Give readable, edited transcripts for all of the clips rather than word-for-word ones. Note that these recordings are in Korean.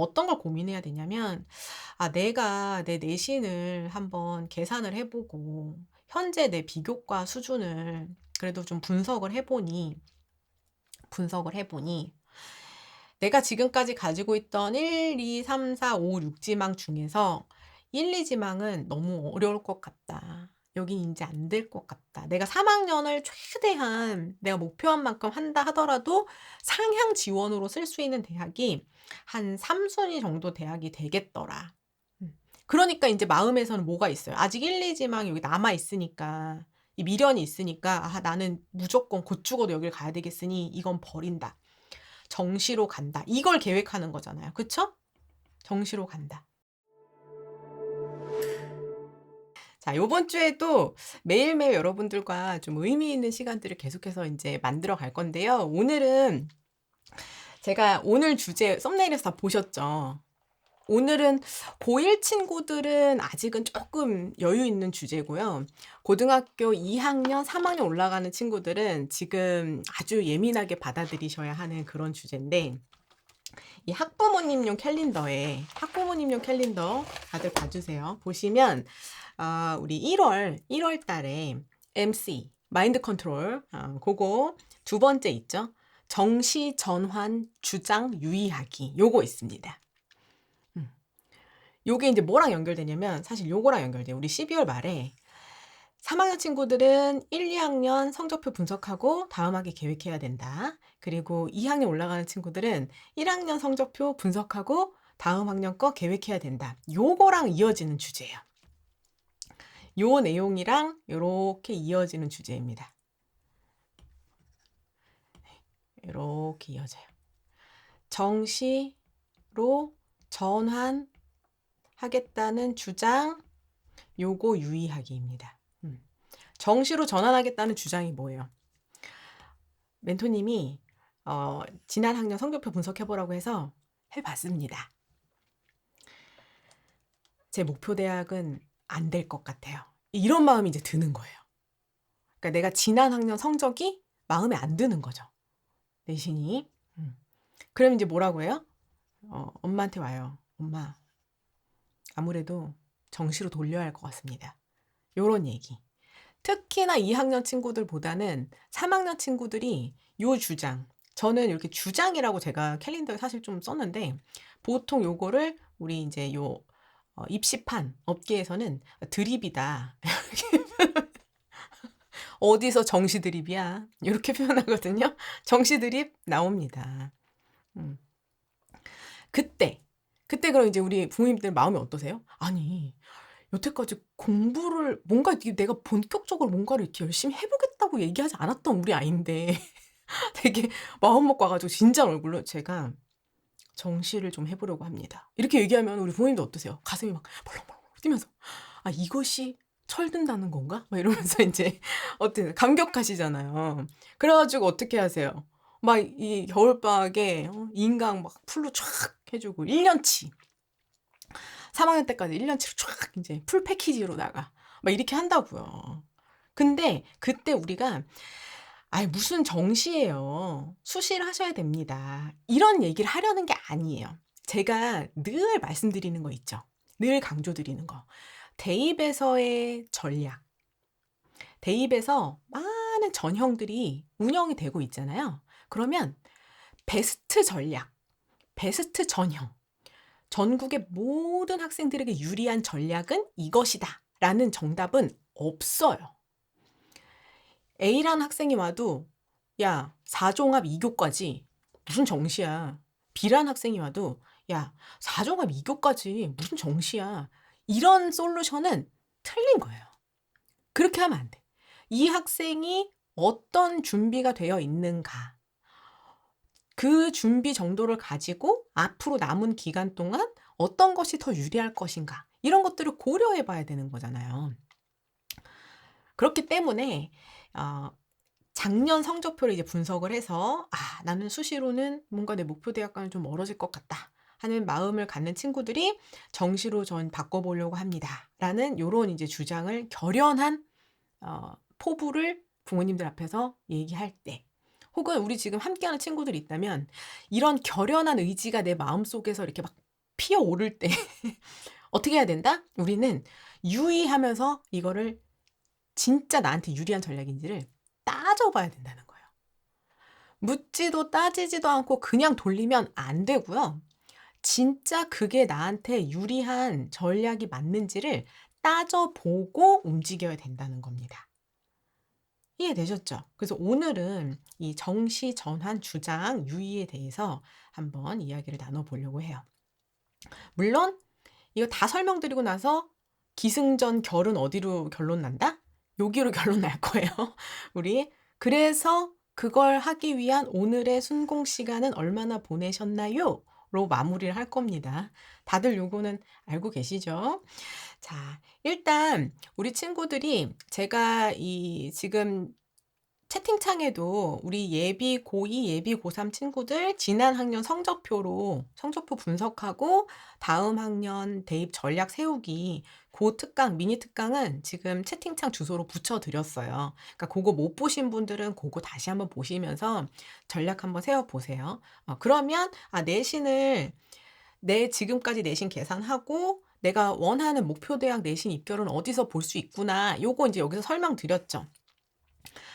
어떤 걸 고민해야 되냐면, 내가 내 내신을 한번 계산을 해 보고 현재 내 비교과 수준을 그래도 좀 분석을 해 보니 내가 지금까지 가지고 있던 1, 2, 3, 4, 5, 6 지망 중에서 1, 2 지망은 너무 어려울 것 같다. 여긴 인제 안 될 것 같다. 내가 3 학년을 최대한 내가 목표한 만큼 한다 하더라도 상향 지원으로 쓸 수 있는 대학이 한 3 순위 정도 대학이 되겠더라. 그러니까 인제 마음에서는 뭐가 있어요. 아직 1, 2 지망이 여기 남아 있으니까, 이 미련이 있으니까 '아 나는 무조건 곧 죽어도 여길 가야 되겠으니 이건 버린다. 정시로 간다.' 이걸 계획하는 거잖아요. 그쵸? 정시로 간다. 자, 요번 주에도 매일매일 여러분들과 좀 의미 있는 시간들을 계속해서 인제 만들어 갈 건데요. 오늘은 제가 오늘 주제 썸네일에서 다 보셨죠? 오늘은 고1 친구들은 아직은 쪼끔 여유 있는 주제고요. 고등학교 2 학년, 3 학년 올라가는 친구들은 지금 아주 예민하게 받아들이셔야 하는 그런 주제인데, 이 학부모님용 캘린더 다들 봐 주세요. 보시면 우리 1월 달에 MC 마인드 컨트롤, 고거 두 번째 있죠. 정시 전환 주장 유의하기, 요거 있습니다. 음. 요게 인제 뭐랑 연결되냐면 사실 요거랑 연결돼요. 우리 12월 말에 3 학년 친구들은 1, 2 학년 성적표 분석하고 다음 학기 계획해야 된다. 그리고 2 학년 올라가는 친구들은 1 학년 성적표 분석하고 다음 학년 거 계획해야 된다. 요거랑 이어지는 주제예요. 요 내용이랑 요렇게 이어지는 주제입니다. 요렇게 이어져요. 정시로 전환하겠다는 주장, 요거 유의하기입니다. 정시로 전환하겠다는 주장이 뭐예요? 멘토님이 지난 학년 성적표 분석해 보라고 해서 해 봤습니다. 제 목표 대학은 안 될 것 같아요. 이런 마음이 이제 드는 거예요. 그러니까 내가 지난 학년 성적이 마음에 안 드는 거죠, 내신이. 그럼 이제 뭐라고 해요? 엄마한테 와요. "엄마, 아무래도 정시로 돌려야 할 것 같습니다." 요런 얘기. 특히나 2 학년 친구들보다는 3 학년 친구들이 요 주장, 저는 이렇게 주장이라고 제가 캘린더에 사실 좀 썼는데, 보통 요거를 우리 인제 요 입시판 업계에서는 "드립이다." "어디서 정시 드립이야." 요렇게 표현하거든요. 정시 드립 나옵니다. 음. 그때, 그때 그럼 이제 우리 부모님들 마음이 어떠세요? 아니, 여태까지 공부를 뭔가 이렇게 내가 본격적으로 뭔가를 이렇게 열심히 해 보겠다고 얘기하지 않았던 우리 아이인데 되게 마음 먹고 와 가지고 진지한 얼굴로 제가 "정시를 좀 해 보려고 합니다." 이렇게 얘기하면 우리 부모님도 어떠세요? 가슴이 막 벌렁벌렁 뛰면서 '아 이것이 철든다는 건가?' 막 이러면서 인제 어떻게 감격하시잖아요. 그래 가지고 어떻게 하세요? 막 이 겨울방학에 인강 막 풀로 촥 해 주고 1 년치, 3 학년 때까지 1 년치로 촥 인제 풀 패키지로다가 막 이렇게 한다고요. 근데 그때 우리가 "아이 무슨 정시예요. 수시를 하셔야 됩니다." 이런 얘기를 하려는 게 아니에요. 제가 늘 말씀드리는 거 있죠. 늘 강조드리는 거. 대입에서의 전략. 대입에서 많은 전형들이 운영이 되고 있잖아요. 그러면 베스트 전략, 베스트 전형, 전국의 모든 학생들에게 유리한 전략은 이것이다라는 정답은 없어요. A라는 학생이 와도 "야, 4 종합 2 교과지 무슨 정시야." B라는 학생이 와도 "야, 4 종합 2 교과지 무슨 정시야." 이런 솔루션은 틀린 거예요. 그렇게 하면 안 돼. 이 학생이 어떤 준비가 되어 있는가, 그 준비 정도를 가지고 앞으로 남은 기간 동안 어떤 것이 더 유리할 것인가, 이런 것들을 고려해 봐야 되는 거잖아요. 그렇기 때문에 어 작년 성적표를 이제 분석을 해서 '아 나는 수시로는 뭔가 내 목표 대학과는 좀 멀어질 것 같다.' 하는 마음을 갖는 친구들이 "정시로 전 바꿔 보려고 합니다."라는 요런 이제 주장을 결연한 포부를 부모님들 앞에서 얘기할 때, 혹은 우리 지금 함께하는 친구들이 있다면 이런 결연한 의지가 내 마음속에서 이렇게 막 피어오를 때 어떻게 해야 된다? 우리는 유의하면서 이거를 진짜 나한테 유리한 전략인지를 따져봐야 된다는 거예요. 묻지도 따지지도 않고 그냥 돌리면 안 되고요. 진짜 그게 나한테 유리한 전략이 맞는지를 따져보고 움직여야 된다는 겁니다. 이해되셨죠? 그래서 오늘은 이 정시 전환 주장 유의에 대해서 한번 이야기를 나눠보려고 해요. 물론 이거 다 설명드리고 나서 기승전 결은 어디로 결론 난다? 여기로 결론 날 거예요. 우리 그래서 그걸 하기 위한 오늘의 순공 시간은 얼마나 보내셨나요? 로 마무리를 할 겁니다. 다들 요거는 알고 계시죠? 자, 일단 우리 친구들이 제가 이 지금 채팅창에도 우리 예비 고2, 예비 고3 친구들 지난 학년 성적표 분석하고 다음 학년 대입 전략 세우기 그 특강, 미니 특강은 지금 채팅창 주소로 붙여드렸어요. 그러니까 그거 못 보신 분들은 그거 다시 한번 보시면서 전략 한번 세워보세요. 그러면 내신을 내 지금까지 내신 계산하고 내가 원하는 목표 대학 내신 입결은 어디서 볼 수 있구나. 요거 이제 여기서 설명드렸죠.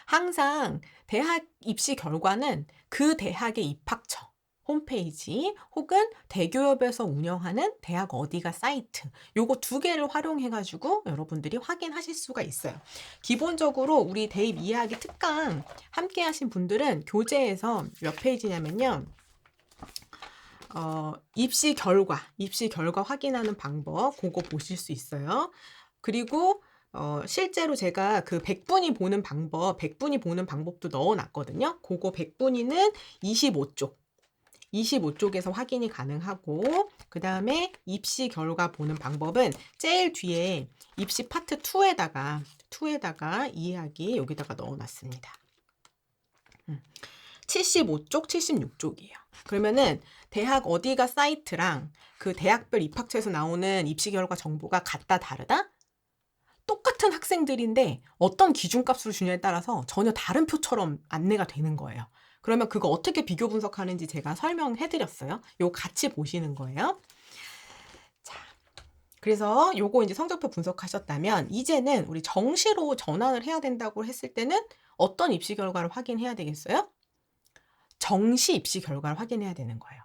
항상 대학 입시 결과는 그 대학의 입학처 홈페이지 혹은 대교협에서 운영하는 대학 어디가 사이트 요거 두 개를 활용해 가지고 여러분들이 확인하실 수가 있어요. 기본적으로 우리 대입 이해하기 특강 함께 하신 분들은 교재에서 몇 페이지냐면요. 입시 결과 확인하는 방법 그거 보실 수 있어요. 그리고 실제로 제가 그 100분이 보는 방법도 넣어놨거든요. 그거 100분위는 25쪽에서 확인이 가능하고 그 다음에 입시 결과 보는 방법은 제일 뒤에 입시 파트 2에다가 이해하기 여기다가 넣어놨습니다. 75쪽, 76쪽이에요. 그러면은 대학 어디가 사이트랑 그 대학별 입학처에서 나오는 입시 결과 정보가 같다 다르다? 똑같은 학생들인데 어떤 기준값으로 주냐에 따라서 전혀 다른 표처럼 안내가 되는 거예요. 그러면 그거 어떻게 비교 분석하는지 제가 설명해 드렸어요. 요거 같이 보시는 거예요. 자, 그래서 요거 이제 성적표 분석하셨다면 이제는 우리 정시로 전환을 해야 된다고 했을 때는 어떤 입시 결과를 확인해야 되겠어요? 정시 입시 결과를 확인해야 되는 거예요.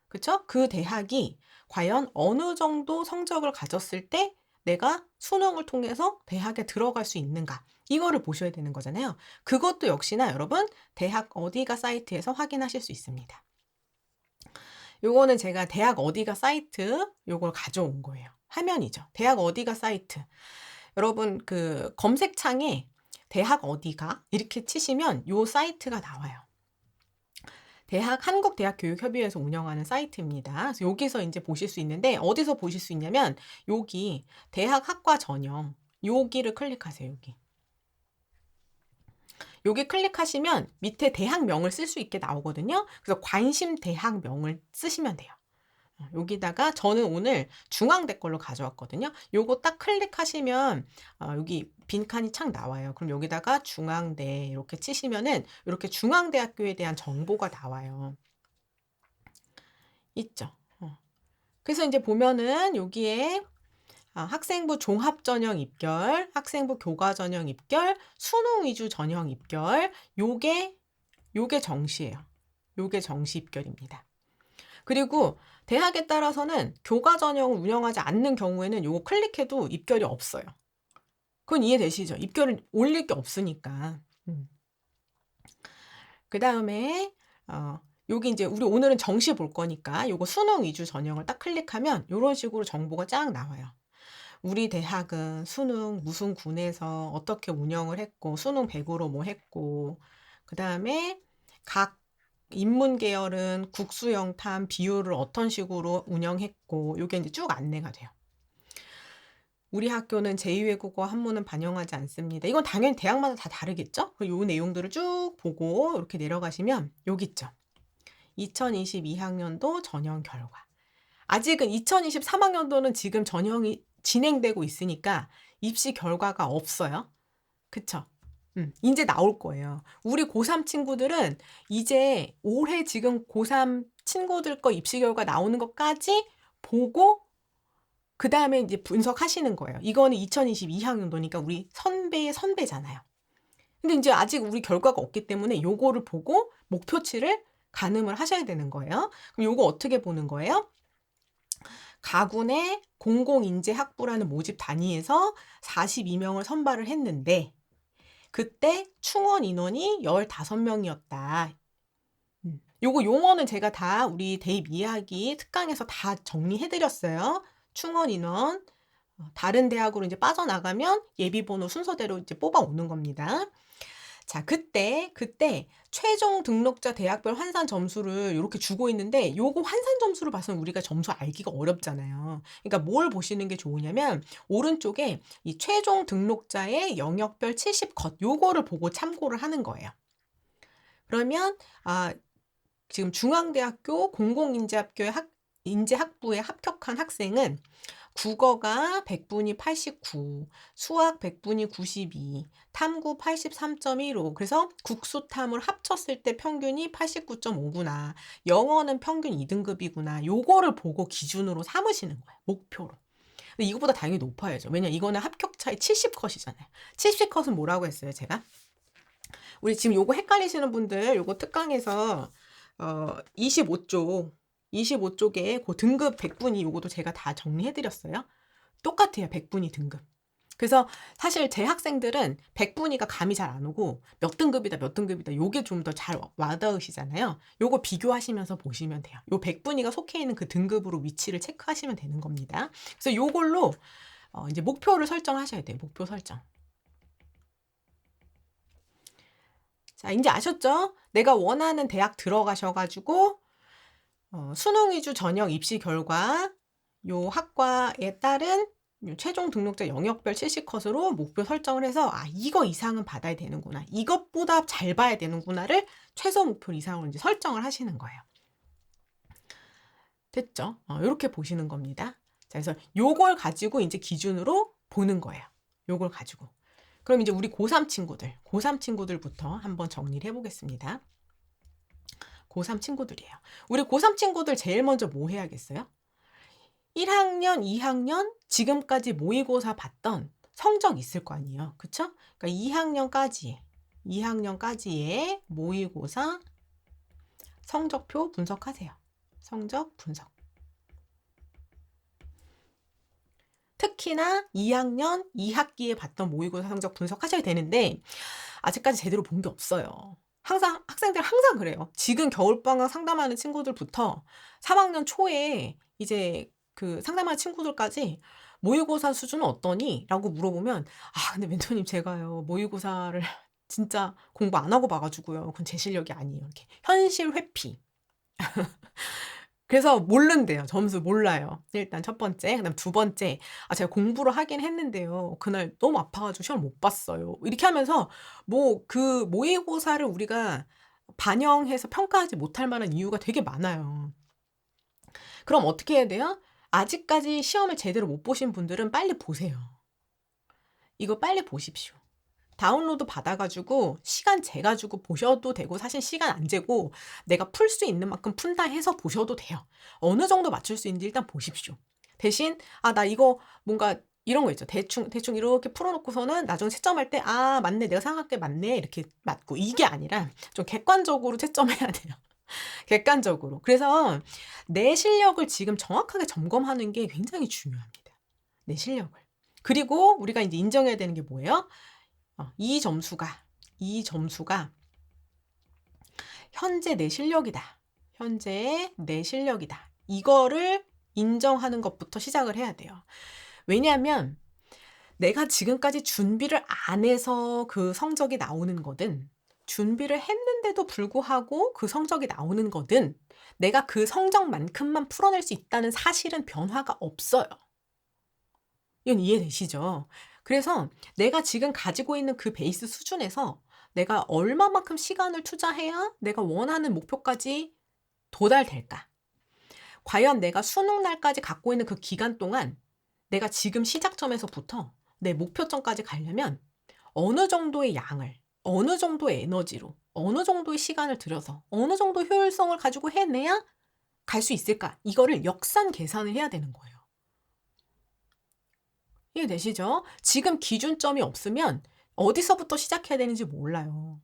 그쵸? 그 대학이 과연 어느 정도 성적을 가졌을 때 내가 수능을 통해서 대학에 들어갈 수 있는가 이거를 보셔야 되는 거잖아요. 그것도 역시나 여러분 대학 어디가 사이트에서 확인하실 수 있습니다. 요거는 제가 대학 어디가 사이트 요걸 가져온 거예요. 화면이죠. 대학 어디가 사이트. 여러분 그 검색창에 대학 어디가 이렇게 치시면 요 사이트가 나와요. 한국대학교육협의회에서 운영하는 사이트입니다. 그래서 여기서 이제 보실 수 있는데 어디서 보실 수 있냐면 여기 대학 학과 전형 여기를 클릭하세요. 여기 클릭하시면 밑에 대학명을 쓸 수 있게 나오거든요. 그래서 관심 대학명을 쓰시면 돼요. 여기다가 저는 오늘 중앙대 걸로 가져왔거든요. 요거 딱 클릭하시면 여기 빈칸이 착 나와요. 그럼 여기다가 중앙대 이렇게 치시면은 이렇게 중앙대학교에 대한 정보가 나와요. 있죠. 그래서 이제 보면은 여기에 학생부 종합전형 입결, 학생부 교과전형 입결, 수능 위주 전형 입결 요게 정시예요. 요게 정시 입결입니다. 그리고 대학에 따라서는 교과 전형을 운영하지 않는 경우에는 요거 클릭해도 입결이 없어요. 그건 이해되시죠? 입결을 올릴 게 없으니까. 그 다음에 여기 이제 우리 오늘은 정시 볼 거니까 요거 수능 위주 전형을 딱 클릭하면 이런 식으로 정보가 쫙 나와요. 우리 대학은 수능 무슨 군에서 어떻게 운영을 했고 수능 100으로 뭐 했고 그 다음에 각 인문 계열은 국수 영탐 비율을 어떤 식으로 운영했고 요게 이제 쭉 안내가 돼요. 우리 학교는 제2외국어 한문은 반영하지 않습니다. 이건 당연히 대학마다 다 다르겠죠? 그리고 요 내용들을 쭉 보고 이렇게 내려가시면 여기 있죠. 2022학년도 전형 결과. 아직은 2023학년도는 지금 전형이 진행되고 있으니까 입시 결과가 없어요. 그쵸? 이제 나올 거예요. 우리 고3 친구들은 이제 올해 지금 고3 친구들 거 입시 결과 나오는 것까지 보고 그다음에 이제 분석하시는 거예요. 이거는 2022학년도니까 우리 선배의 선배잖아요. 근데 이제 아직 우리 결과가 없기 때문에 요거를 보고 목표치를 가늠을 하셔야 되는 거예요. 그럼 요거 어떻게 보는 거예요? 가군의 공공인재학부라는 모집 단위에서 42명을 선발을 했는데 그때 충원 인원이 15명이었다. 요거 용어는 제가 다 우리 대입 이해하기 특강에서 다 정리해드렸어요. 충원 인원, 다른 대학으로 이제 빠져나가면 예비번호 순서대로 이제 뽑아오는 겁니다. 자, 그때 최종 등록자 대학별 환산 점수를 이렇게 주고 있는데 요거 환산 점수를 봐서는 우리가 점수 알기가 어렵잖아요. 그러니까 뭘 보시는 게 좋으냐면 오른쪽에 이 최종 등록자의 영역별 70컷 요거를 보고 참고를 하는 거예요. 그러면 지금 중앙대학교 인재학부에 합격한 학생은 국어가 100분이 89, 수학 100분이 92, 탐구 83.15. 그래서 국수탐을 합쳤을 때 평균이 89.5구나. 영어는 평균 2등급이구나. 요거를 보고 기준으로 삼으시는 거예요. 목표로. 근데 이거보다 당연히 높아야죠. 왜냐 이거는 합격 차이 70컷이잖아요. 70컷은 뭐라고 했어요, 제가? 우리 지금 요거 헷갈리시는 분들 요거 특강에서 25쪽에 그 등급 100분위 요거도 제가 다 정리해드렸어요. 똑같아요. 100분위 등급. 그래서 사실 제 학생들은 100분위가 감이 잘 안 오고 몇 등급이다 요게 좀 더 잘 와닿으시잖아요. 요거 비교하시면서 보시면 돼요. 요 100분위가 속해 있는 그 등급으로 위치를 체크하시면 되는 겁니다. 그래서 요걸로 이제 목표를 설정하셔야 돼요. 목표 설정. 자, 이제 아셨죠? 내가 원하는 대학 들어가셔가지고 수능 위주 전형 입시 결과 요 학과에 따른 최종 등록자 영역별 70컷으로 목표 설정을 해서 이거 이상은 받아야 되는구나. 이것보다 잘 봐야 되는구나를 최소 목표 이상으로 이제 설정을 하시는 거예요. 됐죠? 이렇게 보시는 겁니다. 자, 그래서 요걸 가지고 이제 기준으로 보는 거예요. 요걸 가지고. 그럼 이제 우리 고3 친구들부터 한번 정리를 해보겠습니다. 고3 친구들이에요. 우리 고3 친구들 제일 먼저 뭐 해야겠어요? 1학년, 2학년 지금까지 모의고사 봤던 성적 있을 거 아니에요. 그쵸? 그러니까 2학년까지의 모의고사 성적표 분석하세요. 성적 분석. 특히나 2학년 2학기에 봤던 모의고사 성적 분석하셔야 되는데 아직까지 제대로 본 게 없어요. 학생들 항상 그래요. 지금 겨울방학 상담하는 친구들부터 3학년 초에 이제 그 상담하는 친구들까지 모의고사 수준은 어떠니? 라고 물어보면 근데 멘토님 제가요 모의고사를 진짜 공부 안 하고 봐가지고요. 그건 제 실력이 아니에요. 이렇게 현실 회피. 그래서 모른대요. 점수 몰라요. 일단 첫 번째. 그다음 두 번째. 제가 공부를 하긴 했는데요. 그날 너무 아파가지고 시험 못 봤어요. 이렇게 하면서 그 모의고사를 우리가 반영해서 평가하지 못할 만한 이유가 되게 많아요. 그럼 어떻게 해야 돼요? 아직까지 시험을 제대로 못 보신 분들은 빨리 보세요. 이거 빨리 보십시오. 다운로드 받아가지고 시간 재가지고 보셔도 되고 사실 시간 안 재고 내가 풀 수 있는 만큼 푼다 해서 보셔도 돼요. 어느 정도 맞출 수 있는지 일단 보십시오. 대신 나 이거 뭔가 이런 거 있죠. 대충 이렇게 풀어놓고서는 나중에 채점할 때 맞네 내가 생각할 때 맞네 이렇게 맞고 이게 아니라 좀 객관적으로 채점해야 돼요. 객관적으로. 그래서 내 실력을 지금 정확하게 점검하는 게 굉장히 중요합니다. 내 실력을. 그리고 우리가 이제 인정해야 되는 게 뭐예요? 이 점수가 현재 내 실력이다. 현재 내 실력이다. 이거를 인정하는 것부터 시작을 해야 돼요. 왜냐하면 내가 지금까지 준비를 안 해서 그 성적이 나오는 거든 준비를 했는데도 불구하고 그 성적이 나오는 거든 내가 그 성적만큼만 풀어낼 수 있다는 사실은 변화가 없어요. 이건 이해되시죠? 그래서 내가 지금 가지고 있는 그 베이스 수준에서 내가 얼마만큼 시간을 투자해야 내가 원하는 목표까지 도달될까? 과연 내가 수능 날까지 갖고 있는 그 기간 동안 내가 지금 시작점에서부터 내 목표점까지 가려면 어느 정도의 양을, 어느 정도의 에너지로, 어느 정도의 시간을 들여서, 어느 정도 효율성을 가지고 해내야 갈 수 있을까? 이거를 역산 계산을 해야 되는 거예요. 이해되시죠? 지금 기준점이 없으면 어디서부터 시작해야 되는지 몰라요.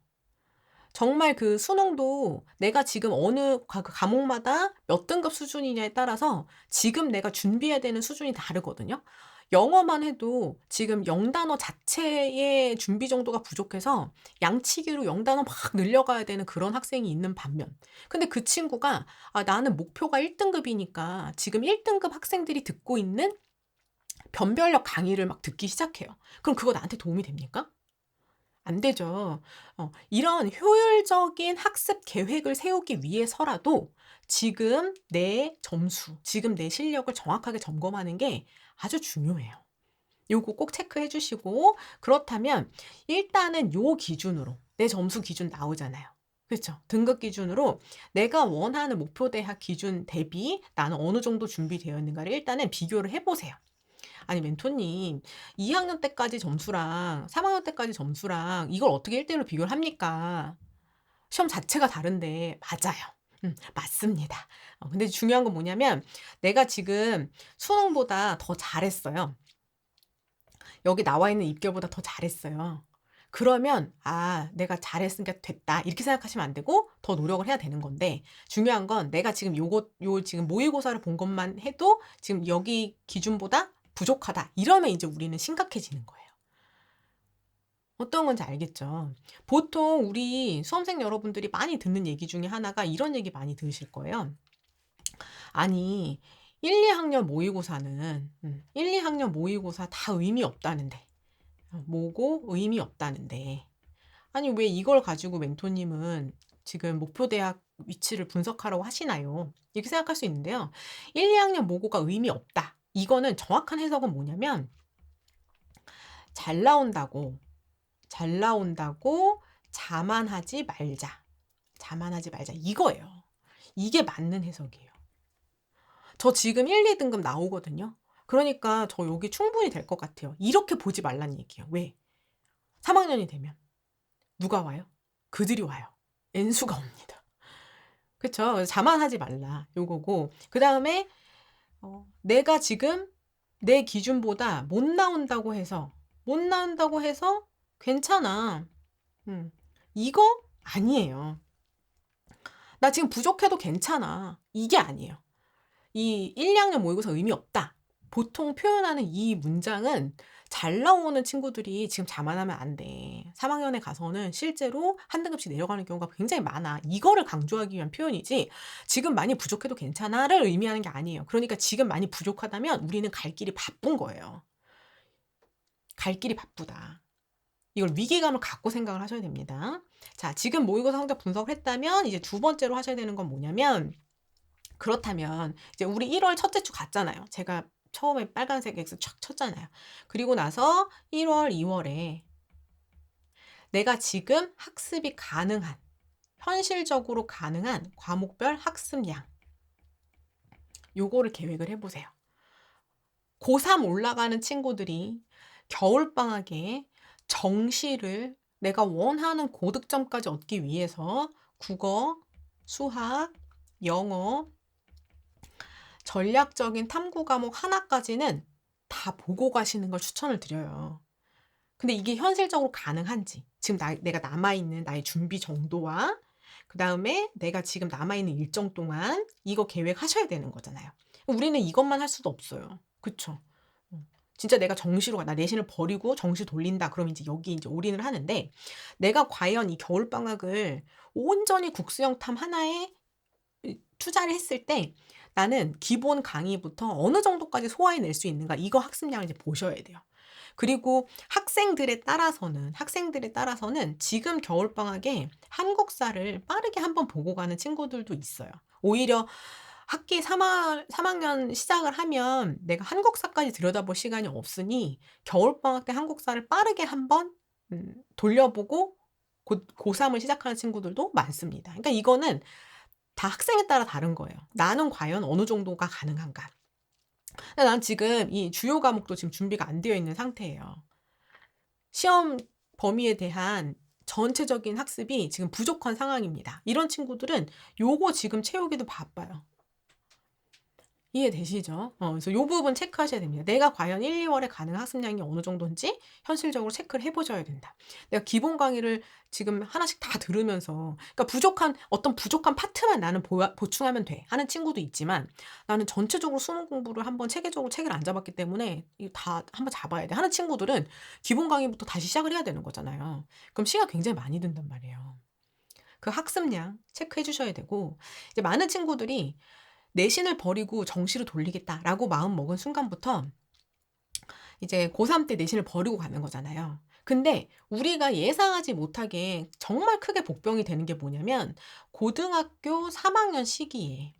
정말 그 수능도 내가 지금 어느 과목마다 몇 등급 수준이냐에 따라서 지금 내가 준비해야 되는 수준이 다르거든요. 영어만 해도 지금 영단어 자체의 준비 정도가 부족해서 양치기로 영단어 막 늘려가야 되는 그런 학생이 있는 반면, 근데 그 친구가 나는 목표가 1등급이니까 지금 1등급 학생들이 듣고 있는 변별력 강의를 막 듣기 시작해요. 그럼 그거 나한테 도움이 됩니까? 안 되죠. 이런 효율적인 학습 계획을 세우기 위해서라도 지금 내 점수, 지금 내 실력을 정확하게 점검하는 게 아주 중요해요. 요거 꼭 체크해 주시고, 그렇다면 일단은 요 기준으로 내 점수 기준 나오잖아요. 그렇죠? 등급 기준으로 내가 원하는 목표 대학 기준 대비 나는 어느 정도 준비되어 있는가를 일단은 비교를 해 보세요. 아니 멘토님, 2학년 때까지 점수랑 3학년 때까지 점수랑 이걸 어떻게 1대1로 비교를 합니까? 시험 자체가 다른데. 맞아요. 맞습니다. 근데 중요한 건 뭐냐면 내가 지금 수능보다 더 잘했어요. 여기 나와 있는 입결보다 더 잘했어요. 그러면 내가 잘했으니까 됐다 이렇게 생각하시면 안 되고 더 노력을 해야 되는 건데, 중요한 건 내가 지금 지금 모의고사를 본 것만 해도 지금 여기 기준보다 부족하다 이러면 이제 우리는 심각해지는 거예요. 어떤 건지 알겠죠? 보통 우리 수험생 여러분들이 많이 듣는 얘기 중에 하나가 이런 얘기 많이 들으실 거예요. 아니 1, 2학년 모의고사는 1, 2학년 모의고사 다 의미 없다는데, 뭐고 의미 없다는데, 아니 왜 이걸 가지고 멘토님은 지금 목표 대학 위치를 분석하라고 하시나요? 이렇게 생각할 수 있는데요. 1, 2학년 모고가 의미 없다. 이거는 정확한 해석은 뭐냐면 잘 나온다고 자만하지 말자. 자만하지 말자. 이거예요. 이게 맞는 해석이에요. 저 지금 1, 2등급 나오거든요. 그러니까 저 여기 충분히 될 것 같아요. 이렇게 보지 말란 얘기예요. 왜? 3학년이 되면 누가 와요? 그들이 와요. N수가 옵니다. 그쵸? 자만하지 말라. 요거고. 그 다음에 내가 지금 내 기준보다 못 나온다고 해서 괜찮아. 이거 아니에요. 나 지금 부족해도 괜찮아. 이게 아니에요. 이 1, 2학년 모의고사 의미 없다. 보통 표현하는 이 문장은 잘 나오는 친구들이 지금 자만하면 안 돼. 3학년에 가서는 실제로 한 등급씩 내려가는 경우가 굉장히 많아. 이거를 강조하기 위한 표현이지 지금 많이 부족해도 괜찮아를 의미하는 게 아니에요. 그러니까 지금 많이 부족하다면 우리는 갈 길이 바쁜 거예요. 갈 길이 바쁘다. 이걸 위기감을 갖고 생각을 하셔야 됩니다. 자, 지금 모의고사 성적 분석을 했다면 이제 두 번째로 하셔야 되는 건 뭐냐면, 그렇다면 이제 우리 1월 첫째 주 갔잖아요. 제가 처음에 빨간색 X 촥 쳤잖아요. 그리고 나서 1월, 2월에 내가 지금 학습이 가능한, 현실적으로 가능한 과목별 학습량, 요거를 계획을 해보세요. 고3 올라가는 친구들이 겨울방학에 정시를 내가 원하는 고득점까지 얻기 위해서 국어, 수학, 영어, 전략적인 탐구 과목 하나까지는 다 보고 가시는 걸 추천을 드려요. 근데 이게 현실적으로 가능한지, 지금 내가 남아있는 나의 준비 정도와 그 다음에 내가 지금 남아있는 일정 동안 이거 계획하셔야 되는 거잖아요. 우리는 이것만 할 수도 없어요. 그쵸? 진짜 내가 정시로 나 내신을 버리고 정시 돌린다. 그럼 이제 여기 이제 올인을 하는데, 내가 과연 이 겨울방학을 온전히 국수영탐 하나에 투자를 했을 때 나는 기본 강의부터 어느 정도까지 소화해낼 수 있는가, 이거 학습량을 이제 보셔야 돼요. 그리고 학생들에 따라서는 지금 겨울방학에 한국사를 빠르게 한번 보고 가는 친구들도 있어요. 오히려 학기 3학년 시작을 하면 내가 한국사까지 들여다볼 시간이 없으니 겨울방학 때 한국사를 빠르게 한번 돌려보고 고3을 시작하는 친구들도 많습니다. 그러니까 이거는 다 학생에 따라 다른 거예요. 나는 과연 어느 정도가 가능한가. 난 지금 이 주요 과목도 지금 준비가 안 되어 있는 상태예요. 시험 범위에 대한 전체적인 학습이 지금 부족한 상황입니다. 이런 친구들은 요거 지금 채우기도 바빠요. 이해되시죠? 그래서 요 부분 체크하셔야 됩니다. 내가 과연 1-2월에 가능한 학습량이 어느 정도인지 현실적으로 체크를 해 보셔야 된다. 내가 기본 강의를 지금 하나씩 다 들으면서 그러니까 어떤 부족한 파트만 나는 보충하면 돼 하는 친구도 있지만 나는 전체적으로 수능 공부를 한번 체계적으로 체계를 안 잡았기 때문에 이거 다 한번 잡아야 돼 하는 친구들은 기본 강의부터 다시 시작을 해야 되는 거잖아요. 그럼 시간 굉장히 많이 든단 말이에요. 그 학습량 체크해 주셔야 되고 이제 많은 친구들이 '내신을 버리고 정시로 돌리겠다.'라고 마음 먹은 순간부터 이제 고3 때 내신을 버리고 가는 거잖아요. 근데 우리가 예상하지 못하게 정말 크게 복병이 되는 게 뭐냐면 고등학교 3 학년 시기에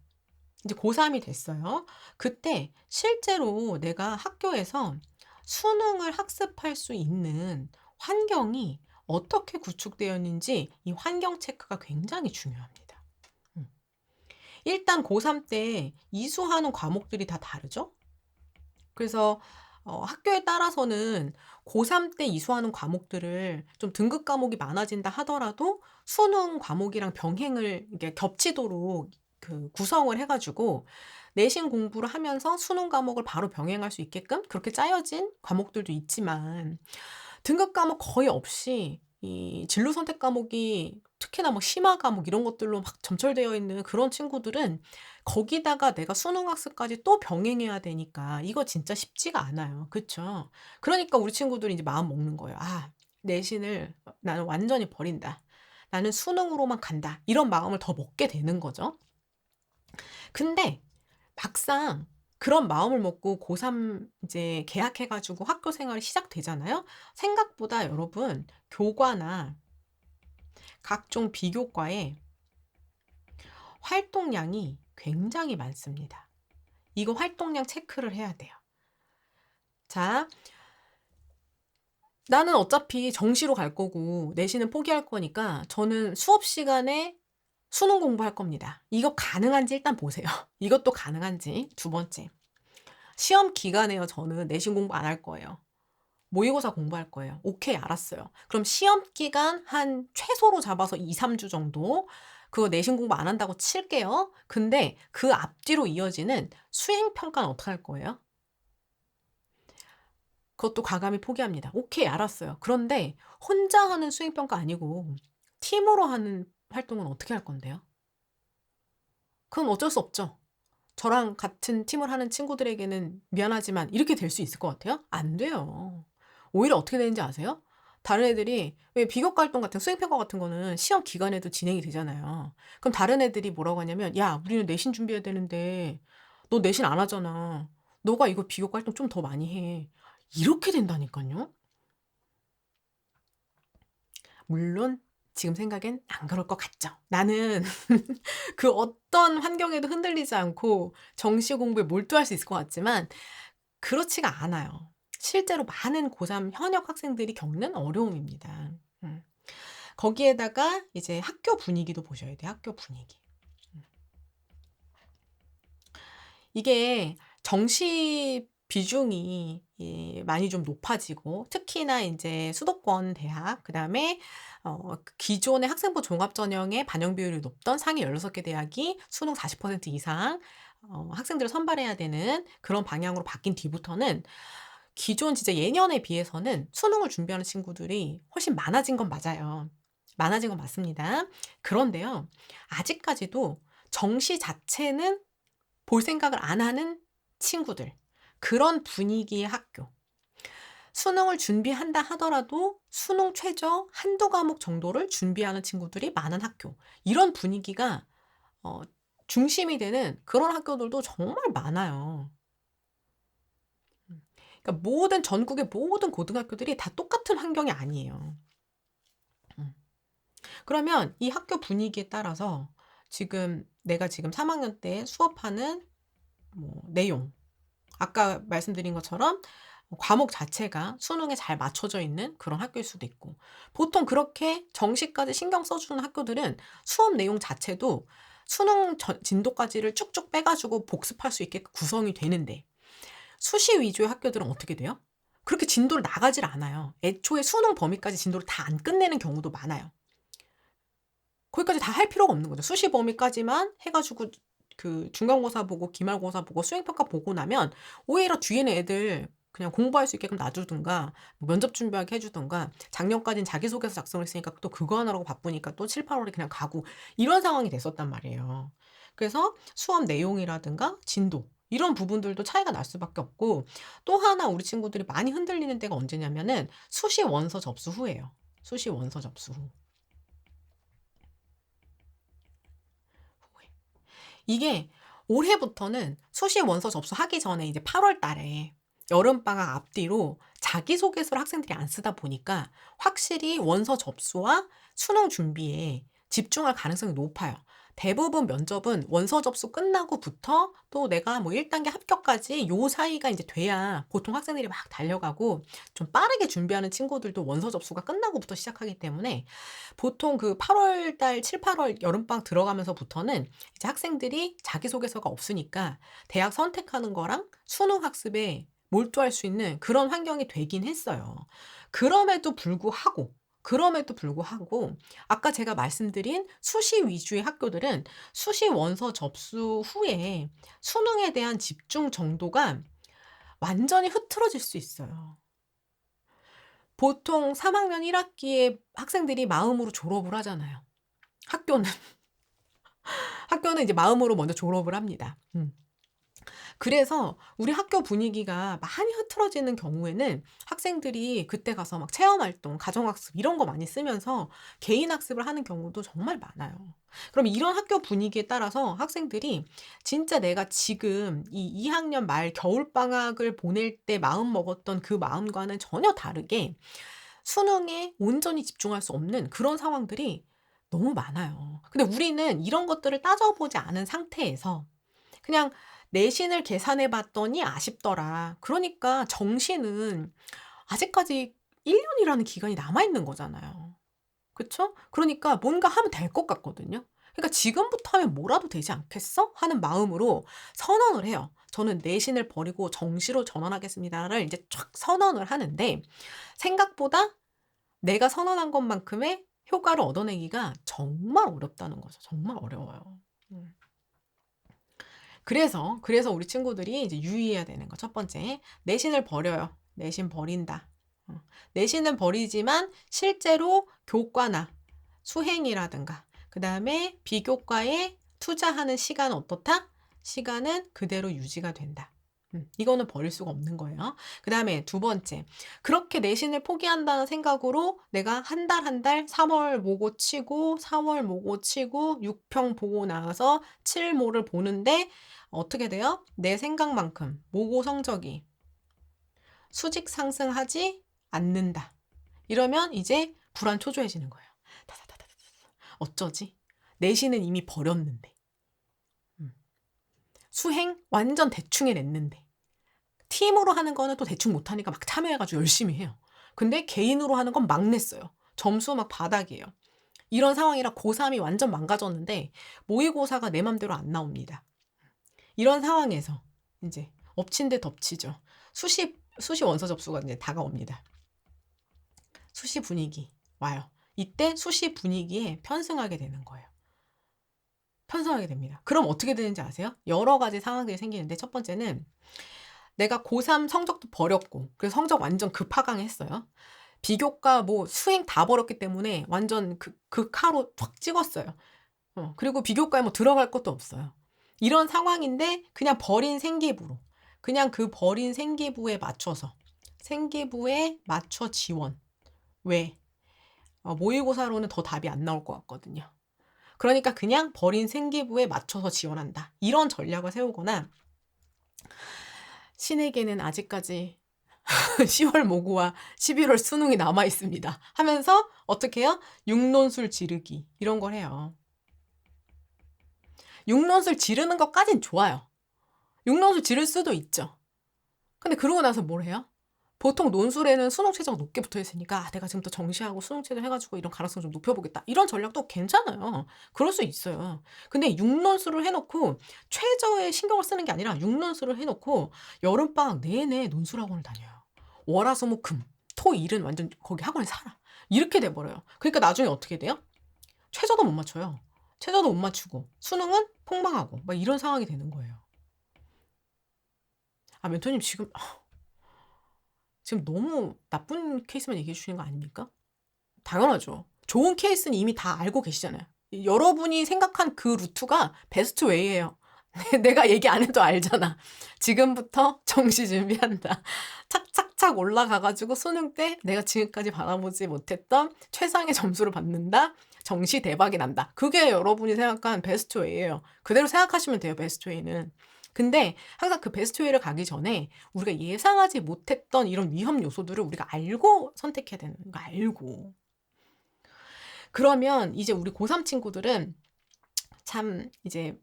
이제 고3이 됐어요. 그때 실제로 내가 학교에서 수능을 학습할 수 있는 환경이 어떻게 구축되어 있는지 이 환경 체크가 굉장히 중요합니다. 음. 일단 고3 때 이수하는 과목들이 다 다르죠. 그래서 학교에 따라서는 고3 때 이수하는 과목들을 좀 등급 과목이 많아진다 하더라도 수능 과목이랑 병행을 이게 겹치도록 그 구성을 해 가지고 내신 공부를 하면서 수능 과목을 바로 병행할 수 있게끔 그렇게 짜여진 과목들도 있지만 등급 과목 거의 없이 이 진로 선택 과목이 특히나 뭐 심화 과목 이런 것들로 막 점철되어 있는 그런 친구들은 거기다가 내가 수능 학습까지 또 병행해야 되니까 이거 진짜 쉽지가 않아요. 그쵸? 그러니까 우리 친구들이 이제 마음 먹는 거예요. '아 내신을 나는 완전히 버린다. 나는 수능으로만 간다.' 이런 마음을 더 먹게 되는 거죠. 근데 막상 그런 마음을 먹고 고3 이제 개학해 가지고 학교 생활이 시작되잖아요. 생각보다 여러분 교과나 각종 비교과에 활동량이 굉장히 많습니다. 이거 활동량 체크를 해야 돼요. 자, 나는 어차피 정시로 갈 거고 내신은 포기할 거니까 저는 수업 시간에 수능 공부할 겁니다. 이거 가능한지 일단 보세요. 이것도 가능한지. 두 번째. 시험 기간에요. 저는 내신 공부 안 할 거예요. 모의고사 공부할 거예요. 오케이, 알았어요. 그럼 시험 기간 한 최소로 잡아서 2-3주 정도 그거 내신 공부 안 한다고 칠게요. 근데 그 앞뒤로 이어지는 수행 평가는 어떻게 할 거예요? 그것도 과감히 포기합니다. 오케이, 알았어요. 그런데 혼자 하는 수행 평가 아니고 팀으로 하는 활동은 어떻게 할 건데요? 그건 어쩔 수 없죠. 저랑 같은 팀을 하는 친구들에게는 미안하지만 이렇게 될 수 있을 것 같아요? 안 돼요. 오히려 어떻게 되는지 아세요? 다른 애들이 왜 비교과 활동 같은 수행평가 같은 거는 시험 기간에도 진행이 되잖아요. 그럼 다른 애들이 뭐라고 하냐면 "야 우리는 내신 준비해야 되는데 너 내신 안 하잖아. 너가 이거 비교과 활동 좀 더 많이 해." 이렇게 된다니깐요. 물론 지금 생각엔 안 그럴 것 같죠. 나는 그 어떤 환경에도 흔들리지 않고 정시 공부에 몰두할 수 있을 것 같지만 그렇지가 않아요. 실제로 많은 고3 현역 학생들이 겪는 어려움입니다. 음. 거기에다가 이제 학교 분위기도 보셔야 돼요, 학교 분위기. 음. 이게 정시 비중이 많이 좀 높아지고 특히나 인제 수도권 대학 그다음에 기존의 학생부 종합 전형의 반영 비율이 높던 상위 16개 대학이 수능 40% 이상 학생들을 선발해야 되는 그런 방향으로 바뀐 뒤부터는 기존 진짜 예년에 비해서는 수능을 준비하는 친구들이 훨씬 많아진 건 맞아요. 많아진 건 맞습니다. 그런데요. 아직까지도 정시 자체는 볼 생각을 안 하는 친구들. 그런 분위기의 학교. 수능을 준비한다 하더라도 수능 최저 한두 과목 정도를 준비하는 친구들이 많은 학교. 이런 분위기가 어 중심이 되는 그런 학교들도 정말 많아요. 그러니까 전국의 모든 고등학교들이 다 똑같은 환경이 아니에요. 음. 그러면 이 학교 분위기에 따라서 내가 지금 3 학년 때 수업하는 뭐 내용 아까 말씀드린 것처럼 과목 자체가 수능에 잘 맞춰져 있는 그런 학교일 수도 있고 보통 그렇게 정시까지 신경 써 주는 학교들은 수업 내용 자체도 수능 진도까지를 쭉쭉 빼 가지고 복습할 수 있게 구성이 되는데 수시 위주의 학교들은 어떻게 돼요? 그렇게 진도를 나가질 않아요. 애초에 수능 범위까지 진도를 다 안 끝내는 경우도 많아요. 거기까지 다 할 필요가 없는 거죠. 수시 범위까지만 해 가지고 그 중간고사 보고 기말고사 보고 수행평가 보고 나면 오히려 뒤에는 애들 그냥 공부할 수 있게끔 놔주든가 뭐 면접 준비하게 해주든가 작년까지는 자기소개서 작성했으니까 또 그거 하느라고 바쁘니까 또 7, 8월에 그냥 가고 이런 상황이 됐었단 말이에요. 그래서 수업 내용이라든가 진도 이런 부분들도 차이가 날 수밖에 없고 또 하나 우리 친구들이 많이 흔들리는 때가 언제냐면은 수시 원서 접수 후예요. 수시 원서 접수 후. 이게 올해부터는 수시 원서 접수하기 전에 이제 8월 달에 여름방학 앞뒤로 자기소개서를 학생들이 안 쓰다 보니까 확실히 원서 접수와 수능 준비에 집중할 가능성이 높아요. 대부분 면접은 원서 접수 끝나고부터 또 내가 뭐 1단계 합격까지 요 사이가 이제 돼야 보통 학생들이 막 달려가고 좀 빠르게 준비하는 친구들도 원서 접수가 끝나고부터 시작하기 때문에 보통 그 8월 달, 7, 8월 여름방학 들어가면서부터는 이제 학생들이 자기소개서가 없으니까 대학 선택하는 거랑 수능 학습에 몰두할 수 있는 그런 환경이 되긴 했어요. 그럼에도 불구하고 아까 제가 말씀드린 수시 위주의 학교들은 수시 원서 접수 후에 수능에 대한 집중 정도가 완전히 흐트러질 수 있어요. 보통 3학년 1학기에 학생들이 마음으로 졸업을 하잖아요. 학교는 학교는 이제 마음으로 먼저 졸업을 합니다. 그래서 우리 학교 분위기가 많이 흐트러지는 경우에는 학생들이 그때 가서 막 체험활동, 가정학습 이런 거 많이 쓰면서 개인학습을 하는 경우도 정말 많아요. 그럼 이런 학교 분위기에 따라서 학생들이 진짜 내가 지금 이 2학년 말 겨울방학을 보낼 때 마음 먹었던 그 마음과는 전혀 다르게 수능에 온전히 집중할 수 없는 그런 상황들이 너무 많아요. 근데 우리는 이런 것들을 따져보지 않은 상태에서 그냥 내신을 계산해 봤더니 아쉽더라. 그러니까 정시는 아직까지 1년이라는 기간이 남아있는 거잖아요. 그쵸? 그러니까 뭔가 하면 될 것 같거든요. 그러니까 지금부터 하면 뭐라도 되지 않겠어? 하는 마음으로 선언을 해요. 저는 내신을 버리고 정시로 전환하겠습니다를 이제 쫙 선언을 하는데 생각보다 내가 선언한 것만큼의 효과를 얻어내기가 정말 어렵다는 거죠. 정말 어려워요. 그래서 우리 친구들이 이제 유의해야 되는 거. 첫 번째, 내신을 버려요. 내신 버린다. 내신은 버리지만 실제로 교과나 수행이라든가 그 다음에 비교과에 투자하는 시간은 어떻다? 시간은 그대로 유지가 된다. 이거는 버릴 수가 없는 거예요. 그 다음에 두 번째, 그렇게 내신을 포기한다는 생각으로 내가 한 달 3월 모고 치고 4월 모고 치고 6평 보고 나서 7모를 보는데 어떻게 돼요? 내 생각만큼 모고 성적이 수직 상승하지 않는다. 이러면 이제 불안 초조해지는 거예요. 어쩌지? 내신은 이미 버렸는데. 수행 완전 대충 해냈는데. 팀으로 하는 거는 또 대충 못하니까 막 참여해가지고 열심히 해요. 근데 개인으로 하는 건 막 냈어요. 점수 막 바닥이에요. 이런 상황이라 고3이 완전 망가졌는데 모의고사가 내 맘대로 안 나옵니다. 이런 상황에서 이제 엎친 데 덮치죠. 수시 원서 접수가 이제 다가옵니다. 수시 분위기 와요. 이때 수시 분위기에 편승하게 되는 거예요. 편승하게 됩니다. 그럼 어떻게 되는지 아세요? 여러 가지 상황들이 생기는데 첫 번째는 내가 고3 성적도 버렸고 그래서 성적 완전 급하강했어요. 비교과 뭐 수행 다 버렸기 때문에 완전 극하로 확 찍었어요. 그리고 비교과에 뭐 들어갈 것도 없어요. 이런 상황인데 그냥 버린 생기부로 그냥 그 버린 생기부에 맞춰 지원. 왜? 모의고사로는 더 답이 안 나올 것 같거든요. 그러니까 그냥 버린 생기부에 맞춰서 지원한다. 이런 전략을 세우거나 신에게는 아직까지 10월 모고와 11월 수능이 남아 있습니다. 하면서 어떻게 해요? 육론술 지르기 이런 걸 해요. 육론술 지르는 것까진 좋아요. 육론술 지를 수도 있죠. 근데 그러고 나서 뭘 해요? 보통 논술에는 수능 최저가 높게 붙어 있으니까 내가 지금부터 정시하고 수능 최저 해가지고 이런 가능성 좀 높여보겠다. 이런 전략도 괜찮아요. 그럴 수 있어요. 근데 육론술을 해놓고 최저에 신경을 쓰는 게 아니라 육론술을 해놓고 여름방학 내내 논술학원을 다녀요. 월화수목금 토 일은 완전 거기 학원에 살아. 이렇게 돼버려요. 그러니까 나중에 어떻게 돼요? 최저도 못 맞춰요. 최저도 못 맞추고 수능은 폭망하고 막 이런 상황이 되는 거예요. 아, 멘토님 지금 너무 나쁜 케이스만 얘기해 주시는 거 아닙니까? 당연하죠. 좋은 케이스는 이미 다 알고 계시잖아요. 여러분이 생각한 그 루트가 베스트 웨이예요. 내가 얘기 안 해도 알잖아. 지금부터 정시 준비한다. 착착착 올라가가지고 수능 때 내가 지금까지 받아보지 못했던 최상의 점수를 받는다. 정시 대박이 난다. 그게 여러분이 생각한 베스트 웨이예요. 그대로 생각하시면 돼요. 베스트 웨이는. 근데 항상 그 베스트 웨이를 가기 전에 우리가 예상하지 못했던 이런 위험 요소들을 우리가 알고 선택해야 되는 거 알고. 그러면 이제 우리 고3 친구들은 참 이제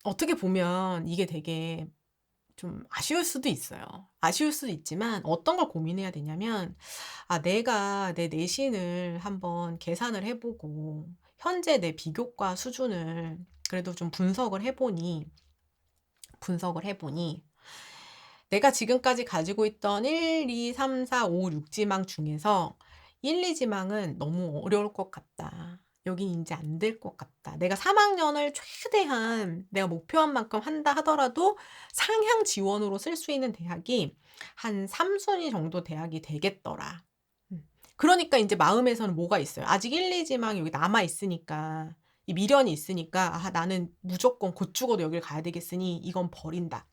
어떻게 보면 이게 되게 좀 아쉬울 수도 있어요. 아쉬울 수도 있지만 어떤 걸 고민해야 되냐면 내가 내 내신을 한번 계산을 해 보고 현재 내 비교과 수준을 그래도 좀 분석을 해 보니 내가 지금까지 가지고 있던 1, 2, 3, 4, 5, 6지망 중에서 1, 2지망은 너무 어려울 것 같다. 여긴 이제 안 될 것 같다. 내가 3학년을 최대한 내가 목표한 만큼 한다 하더라도 상향 지원으로 쓸 수 있는 대학이 한 3순위 정도 대학이 되겠더라. 그러니까 이제 마음에서는 뭐가 있어요. 아직 1, 2지망이 여기 남아 있으니까 이 미련이 있으니까 나는 무조건 곧 죽어도 여길 가야 되겠으니 이건 버린다.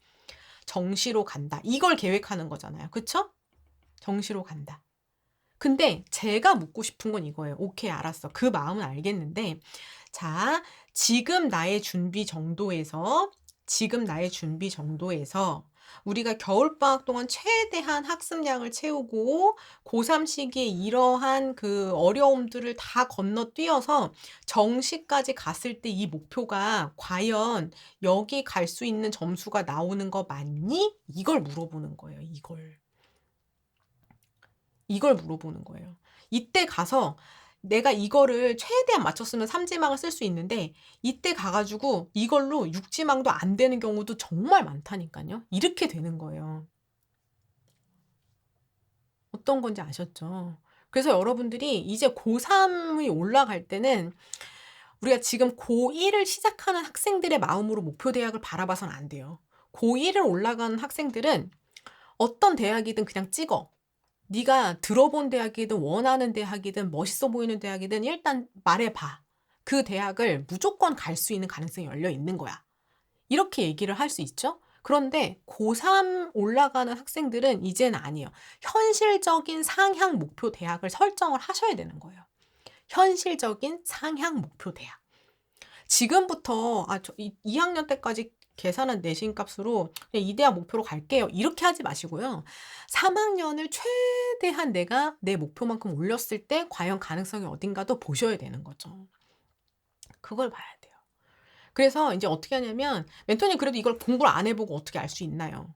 정시로 간다. 이걸 계획하는 거잖아요. 그쵸? 정시로 간다. 근데 제가 묻고 싶은 건 이거예요. 오케이, 알았어. 그 마음은 알겠는데, 자, 지금 나의 준비 정도에서 우리가 겨울방학 동안 최대한 학습량을 채우고 고3 시기에 이러한 그 어려움들을 다 건너뛰어서 정시까지 갔을 때 이 목표가 과연 여기 갈 수 있는 점수가 나오는 거 맞니? 이걸 물어보는 거예요. 이걸 물어보는 거예요. 이때 가서 내가 이거를 최대한 맞췄으면 3지망을 쓸 수 있는데 이때 가가지고 이걸로 6지망도 안 되는 경우도 정말 많다니까요. 이렇게 되는 거예요. 어떤 건지 아셨죠? 그래서 여러분들이 이제 고3이 올라갈 때는 우리가 지금 고1을 시작하는 학생들의 마음으로 목표 대학을 바라봐서는 안 돼요. 고1을 올라가는 학생들은 어떤 대학이든 그냥 찍어. 네가 들어본 대학이든 원하는 대학이든 멋있어 보이는 대학이든 일단 말해봐. 그 대학을 무조건 갈 수 있는 가능성이 열려 있는 거야. 이렇게 얘기를 할 수 있죠? 그런데 고3 올라가는 학생들은 이제는 아니에요. 현실적인 상향 목표 대학을 설정을 하셔야 되는 거예요. 현실적인 상향 목표 대학. 지금부터 2학년 때까지 계산한 내신 값으로 그냥 이 대학 목표로 갈게요. 이렇게 하지 마시고요. 3학년을 최대한 내가 내 목표만큼 올렸을 때 과연 가능성이 어딘가도 보셔야 되는 거죠. 그걸 봐야 돼요. 그래서 이제 어떻게 하냐면 멘토님 그래도 이걸 공부를 안 해보고 어떻게 알 수 있나요?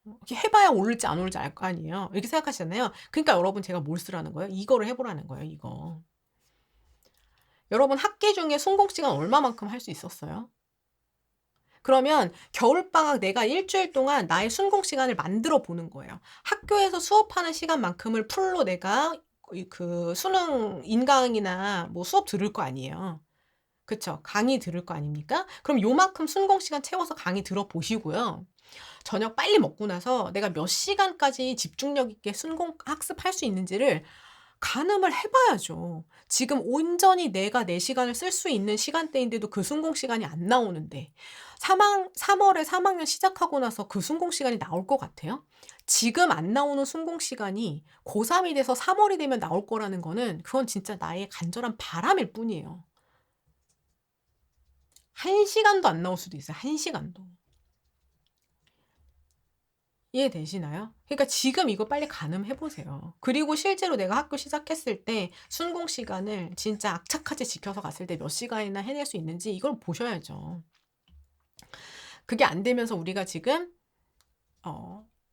이렇게 해봐야 오를지 안 오를지 알 거 아니에요. 이렇게 생각하시잖아요. 그러니까 여러분 제가 뭘 쓰라는 거예요? 이거를 해보라는 거예요. 이거. 여러분 학기 중에 순공 시간 얼마만큼 할 수 있었어요? 그러면 겨울방학 내가 일주일 동안 나의 순공 시간을 만들어 보는 거예요. 학교에서 수업하는 시간만큼을 풀로 내가 그 수능 인강이나 뭐 수업 들을 거 아니에요. 그쵸? 강의 들을 거 아닙니까? 그럼 요만큼 순공 시간 채워서 강의 들어보시고요. 저녁 빨리 먹고 나서 내가 몇 시간까지 집중력 있게 순공 학습할 수 있는지를 가늠을 해봐야죠. 지금 온전히 내가 내 시간을 쓸 수 있는 시간대인데도 그 순공 시간이 안 나오는데 3월에 3학년 시작하고 나서 그 순공 시간이 나올 것 같아요? 지금 안 나오는 순공 시간이 고3이 돼서 3월이 되면 나올 거라는 거는 그건 진짜 나의 간절한 바람일 뿐이에요. 1시간도 안 나올 수도 있어요. 1시간도. 이해되시나요? 그러니까 지금 이거 빨리 가늠해 보세요. 그리고 실제로 내가 학교 시작했을 때 순공 시간을 진짜 악착같이 지켜서 갔을 때 몇 시간이나 해낼 수 있는지 이걸 보셔야죠. 그게 안 되면서 우리가 지금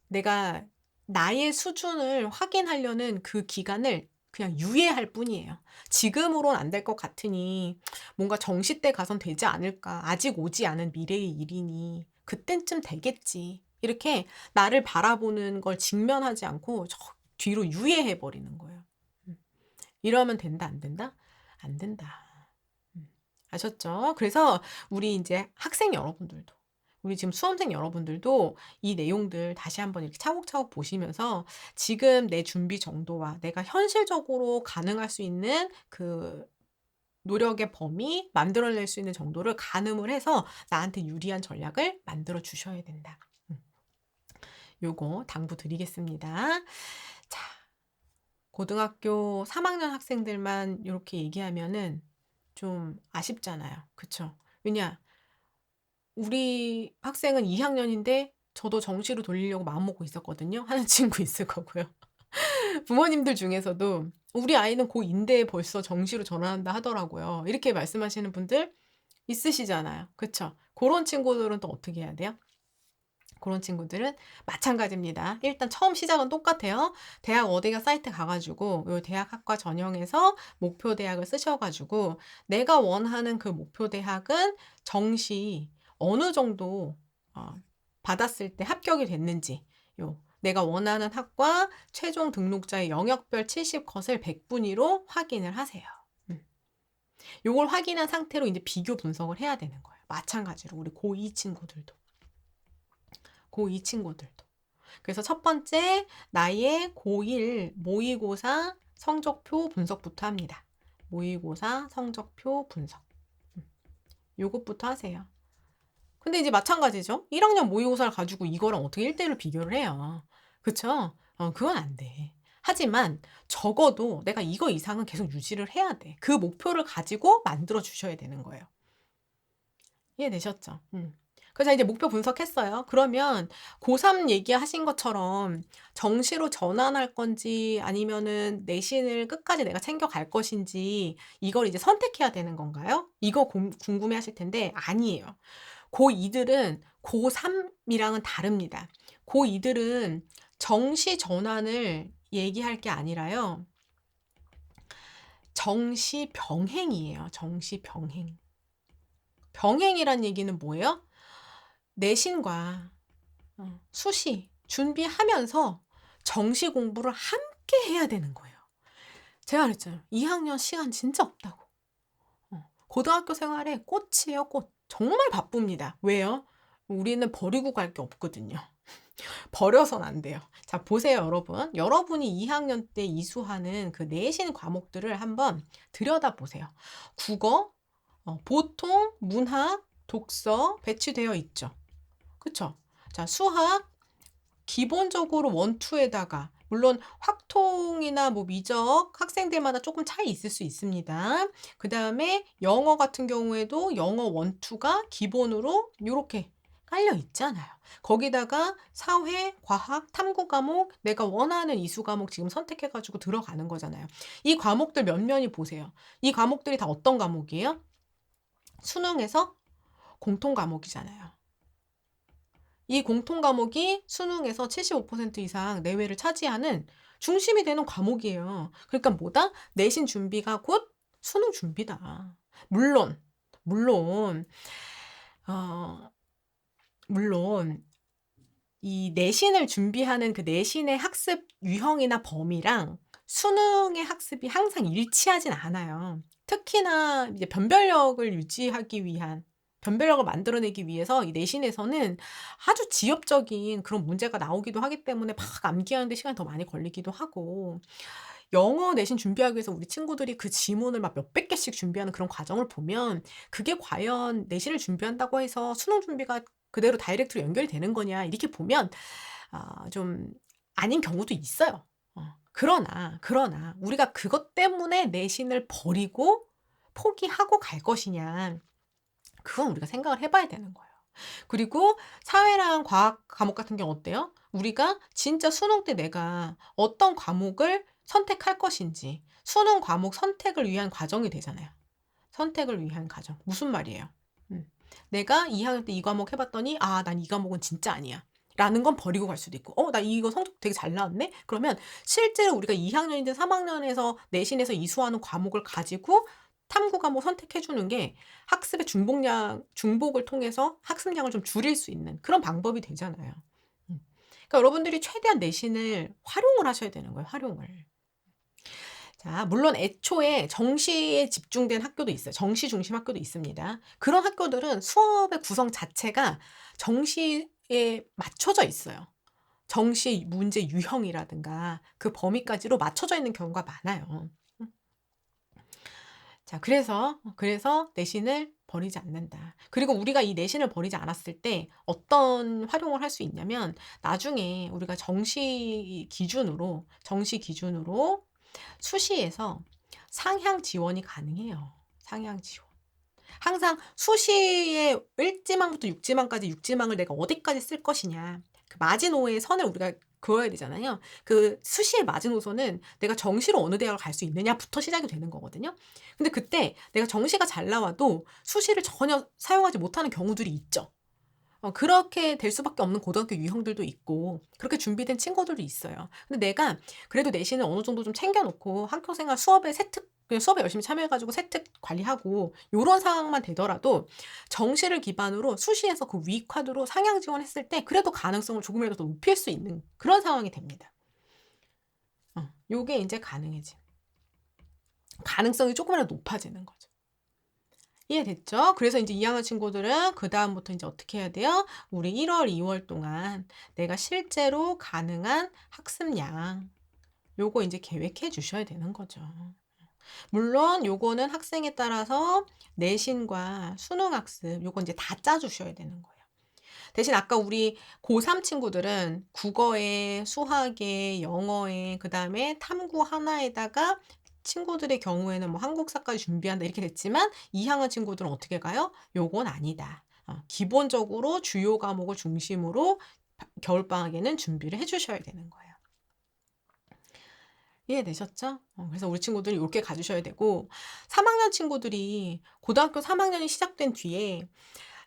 내가 나의 수준을 확인하려는 그 기간을 그냥 유예할 뿐이에요. 지금으론 안 될 것 같으니 뭔가 정시 때 가선 되지 않을까. 아직 오지 않은 미래의 일이니 그땐쯤 되겠지. 이렇게 나를 바라보는 걸 직면하지 않고 저 뒤로 유예해 버리는 거예요. 이러면 된다, 안 된다? 안 된다. 아셨죠? 그래서 우리 이제 학생 여러분들도, 우리 지금 수험생 여러분들도 이 내용들 다시 한번 이렇게 차곡차곡 보시면서 지금 내 준비 정도와 내가 현실적으로 가능할 수 있는 그 노력의 범위, 만들어낼 수 있는 정도를 가늠을 해서 나한테 유리한 전략을 만들어 주셔야 된다. 요거 당부드리겠습니다. 자, 고등학교 3학년 학생들만 이렇게 얘기하면은 좀 아쉽잖아요. 그쵸? 왜냐, 우리 학생은 2학년인데 저도 정시로 돌리려고 마음먹고 있었거든요. 하는 친구 있을 거고요. 부모님들 중에서도 우리 아이는 고2인데 벌써 정시로 전환한다 하더라고요. 이렇게 말씀하시는 분들 있으시잖아요. 그쵸? 그런 친구들은 또 어떻게 해야 돼요? 그런 친구들은 마찬가지입니다. 일단 처음 시작은 똑같아요. 대학 어디가 사이트 가가지고 요 대학 학과 전형에서 목표 대학을 쓰셔가지고 내가 원하는 그 목표 대학은 정시 어느 정도 받았을 때 합격이 됐는지, 요 내가 원하는 학과 최종 등록자의 영역별 70컷을 100분위로 확인을 하세요. 요걸 확인한 상태로 이제 비교 분석을 해야 되는 거예요. 마찬가지로 우리 고2 친구들도. 고2 친구들도. 그래서 첫 번째, 나의 고1 모의고사 성적표 분석부터 합니다. 모의고사 성적표 분석. 요것부터 하세요. 근데 이제 마찬가지죠. 1학년 모의고사를 가지고 이거랑 어떻게 1대1로 비교를 해요. 그쵸? 그건 안 돼. 하지만 적어도 내가 이거 이상은 계속 유지를 해야 돼. 그 목표를 가지고 만들어 주셔야 되는 거예요. 이해되셨죠? 그래서 이제 목표 분석했어요. 그러면 고3 얘기하신 것처럼 정시로 전환할 건지 아니면은 내신을 끝까지 내가 챙겨갈 것인지 이걸 이제 선택해야 되는 건가요? 이거 궁금해 하실 텐데 아니에요. 고2들은 고3이랑은 다릅니다. 고2들은 정시 전환을 얘기할 게 아니라요. 정시 병행이에요. 정시 병행. 병행이란 얘기는 뭐예요? 내신과 수시 준비하면서 정시 공부를 함께 해야 되는 거예요. 제가 그랬잖아요. 2학년 시간 진짜 없다고. 고등학교 생활에 꽃이에요, 꽃. 정말 바쁩니다. 왜요? 우리는 버리고 갈 게 없거든요. 버려선 안 돼요. 자, 보세요, 여러분. 여러분이 2학년 때 이수하는 그 내신 과목들을 한번 들여다보세요. 국어, 보통, 문학, 독서 배치되어 있죠. 그쵸? 자, 수학, 기본적으로 원투에다가 물론 확통이나 뭐 미적 학생들마다 조금 차이 있을 수 있습니다. 그 다음에 영어 같은 경우에도 영어 원투가 기본으로 이렇게 깔려 있잖아요. 거기다가 사회, 과학, 탐구 과목 내가 원하는 이수 과목 지금 선택해가지고 들어가는 거잖아요. 이 과목들 면면히 보세요. 이 과목들이 다 어떤 과목이에요? 수능에서 공통 과목이잖아요. 이 공통 과목이 수능에서 75% 이상 내외를 차지하는 중심이 되는 과목이에요. 그러니까 뭐다? 내신 준비가 곧 수능 준비다. 물론, 어, 물론, 이 내신을 준비하는 그 내신의 학습 유형이나 범위랑 수능의 학습이 항상 일치하진 않아요. 특히나 이제 변별력을 유지하기 위한 변별력을 만들어내기 위해서 이 내신에서는 아주 지엽적인 그런 문제가 나오기도 하기 때문에 막 암기하는 데 시간이 더 많이 걸리기도 하고 영어 내신 준비하기 위해서 우리 친구들이 그 지문을 막 몇백 개씩 준비하는 그런 과정을 보면 그게 과연 내신을 준비한다고 해서 수능 준비가 그대로 다이렉트로 연결이 되는 거냐 이렇게 보면 좀 아닌 경우도 있어요. 그러나 우리가 그것 때문에 내신을 버리고 포기하고 갈 것이냐 그건 우리가 생각을 해봐야 되는 거예요. 그리고 사회랑 과학 과목 같은 경우 어때요? 우리가 진짜 수능 때 내가 어떤 과목을 선택할 것인지 수능 과목 선택을 위한 과정이 되잖아요. 선택을 위한 과정. 무슨 말이에요? 내가 2학년 때 이 과목 해봤더니 난 이 과목은 진짜 아니야. 라는 건 버리고 갈 수도 있고 나 이거 성적 되게 잘 나왔네? 그러면 실제로 우리가 2학년이든 3학년에서 내신에서 이수하는 과목을 가지고 탐구 과목 선택해 주는 게 학습의 중복을 통해서 학습량을 좀 줄일 수 있는 그런 방법이 되잖아요. 그러니까 여러분들이 최대한 내신을 활용을 하셔야 되는 거예요. 활용을. 자, 물론 애초에 정시에 집중된 학교도 있어요. 정시 중심 학교도 있습니다. 그런 학교들은 수업의 구성 자체가 정시에 맞춰져 있어요. 정시 문제 유형이라든가 그 범위까지로 맞춰져 있는 경우가 많아요. 자, 그래서 내신을 버리지 않는다. 그리고 우리가 이 내신을 버리지 않았을 때 어떤 활용을 할 수 있냐면 나중에 우리가 정시 기준으로 수시에서 상향 지원이 가능해요. 상향 지원. 항상 수시의 1지망부터 6지망까지 6지망을 내가 어디까지 쓸 것이냐. 그 마지노의 선을 우리가 그어야 되잖아요. 그 수시의 마지노선은 내가 정시로 어느 대학을 갈 수 있느냐부터 시작이 되는 거거든요. 근데 그때 내가 정시가 잘 나와도 수시를 전혀 사용하지 못하는 경우들이 있죠. 그렇게 될 수밖에 없는 고등학교 유형들도 있고 그렇게 준비된 친구들도 있어요. 근데 내가 그래도 내신을 어느 정도 좀 챙겨놓고 학교생활 수업에 그냥 수업에 열심히 참여해가지고 세특 관리하고 요런 상황만 되더라도 정시를 기반으로 수시에서 그 위카드로 상향 지원했을 때 그래도 가능성을 조금이라도 더 높일 수 있는 그런 상황이 됩니다. 요게 이제 가능성이 조금이라도 높아지는 거죠. 이해됐죠? 그래서 이제 2학년 친구들은 그다음부터 이제 어떻게 해야 돼요? 우리 1월, 2월 동안 내가 실제로 가능한 학습량, 요거 이제 계획해 주셔야 되는 거죠. 물론 요거는 학생에 따라서 내신과 수능 학습, 요거 이제 다 짜주셔야 되는 거예요. 대신 아까 우리 고3 친구들은 국어에, 수학에, 영어에, 그 다음에 탐구 하나에다가 친구들의 경우에는 뭐 한국사까지 준비한다 이렇게 됐지만 2학년 친구들은 어떻게 가요? 요건 아니다. 기본적으로 주요 과목을 중심으로 겨울방학에는 준비를 해주셔야 되는 거예요. 이해되셨죠? 그래서 우리 친구들이 이렇게 가주셔야 되고 3학년 친구들이 고등학교 3학년이 시작된 뒤에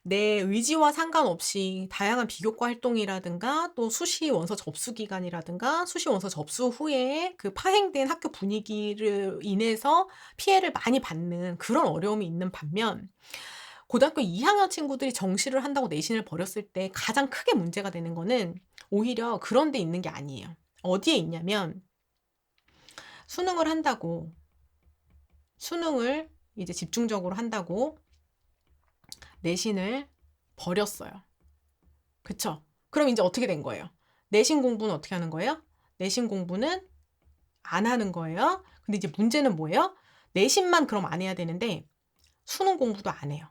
내 의지와 상관없이 다양한 비교과 활동이라든가 또 수시 원서 접수 기간이라든가 수시 원서 접수 후에 그 파행된 학교 분위기를 인해서 피해를 많이 받는 그런 어려움이 있는 반면 고등학교 2학년 친구들이 정시를 한다고 내신을 버렸을 때 가장 크게 문제가 되는 거는 오히려 그런 데 있는 게 아니에요. 어디에 있냐면 수능을 이제 집중적으로 한다고 내신을 버렸어요. 그쵸? 그럼 이제 어떻게 된 거예요? 내신 공부는 어떻게 하는 거예요? 내신 공부는 안 하는 거예요. 근데 이제 문제는 뭐예요? 내신만 그럼 안 해야 되는데 수능 공부도 안 해요.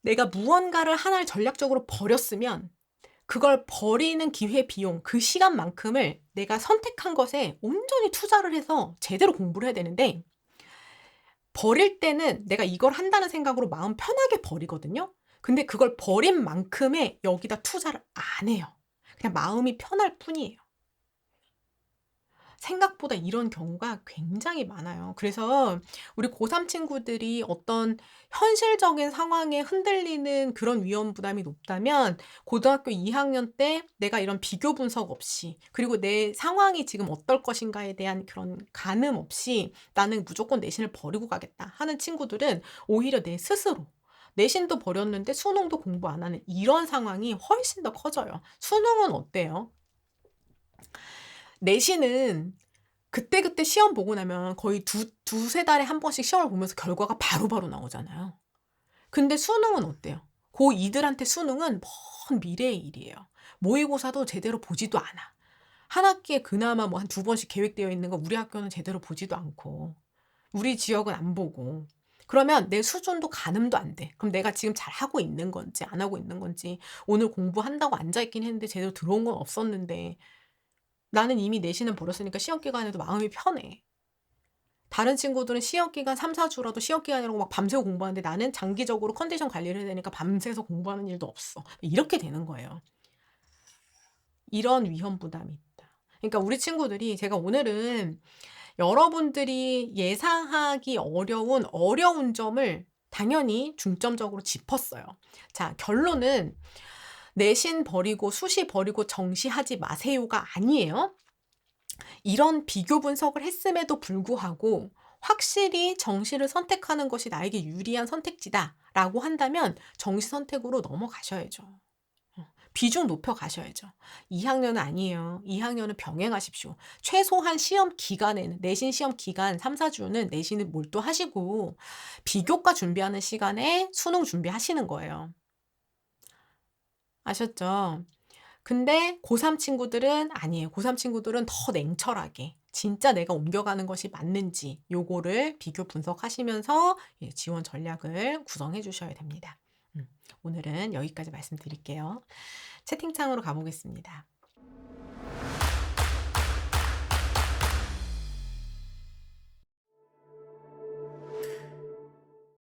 내가 무언가를 하나를 전략적으로 버렸으면 그걸 버리는 기회 비용, 그 시간만큼을 내가 선택한 것에 온전히 투자를 해서 제대로 공부를 해야 되는데 버릴 때는 내가 이걸 한다는 생각으로 마음 편하게 버리거든요. 근데 그걸 버린 만큼의 여기다 투자를 안 해요. 그냥 마음이 편할 뿐이에요. 생각보다 이런 경우가 굉장히 많아요. 그래서 우리 고3 친구들이 어떤 현실적인 상황에 흔들리는 그런 위험 부담이 높다면 고등학교 2학년 때 내가 이런 비교 분석 없이 그리고 내 상황이 지금 어떨 것인가에 대한 그런 가늠 없이 나는 무조건 내신을 버리고 가겠다 하는 친구들은 오히려 내 스스로 내신도 버렸는데 수능도 공부 안 하는 이런 상황이 훨씬 더 커져요. 수능은 어때요? 내신은 그때그때 시험 보고 나면 거의 두세 달에 한 번씩 시험을 보면서 결과가 바로바로 나오잖아요. 근데 수능은 어때요? 고2들한테 수능은 먼 미래의 일이에요. 모의고사도 제대로 보지도 않아. 한 학기에 그나마 뭐 한 2번씩 계획되어 있는 거 우리 학교는 제대로 보지도 않고 우리 지역은 안 보고 그러면 내 수준도 가늠도 안 돼. 그럼 내가 지금 잘하고 있는 건지 안 하고 있는 건지 오늘 공부한다고 앉아있긴 했는데 제대로 들어온 건 없었는데 나는 이미 내신은 버렸으니까 시험 기간에도 마음이 편해. 다른 친구들은 시험 기간 3, 4주라도 시험 기간이라고 막 밤새고 공부하는데 나는 장기적으로 컨디션 관리를 해야 되니까 밤새서 공부하는 일도 없어. 이렇게 되는 거예요. 이런 위험 부담이 있다. 그러니까 우리 친구들이 제가 오늘은 여러분들이 예상하기 어려운 점을 당연히 중점적으로 짚었어요. 자, 결론은 내신 버리고 수시 버리고 정시하지 마세요가 아니에요. 이런 비교 분석을 했음에도 불구하고 확실히 정시를 선택하는 것이 나에게 유리한 선택지다라고 한다면 정시 선택으로 넘어가셔야죠. 비중 높여 가셔야죠. 2학년은 아니에요. 2학년은 병행하십시오. 최소한 시험 기간에는 내신 시험 기간 3-4주는 내신을 몰두하시고 비교과 준비하는 시간에 수능 준비하시는 거예요. 아셨죠? 근데 고3 친구들은 아니에요. 고3 친구들은 더 냉철하게 진짜 내가 옮겨가는 것이 맞는지 요거를 비교 분석하시면서 지원 전략을 구성해 주셔야 됩니다. 오늘은 여기까지 말씀드릴게요. 채팅창으로 가보겠습니다.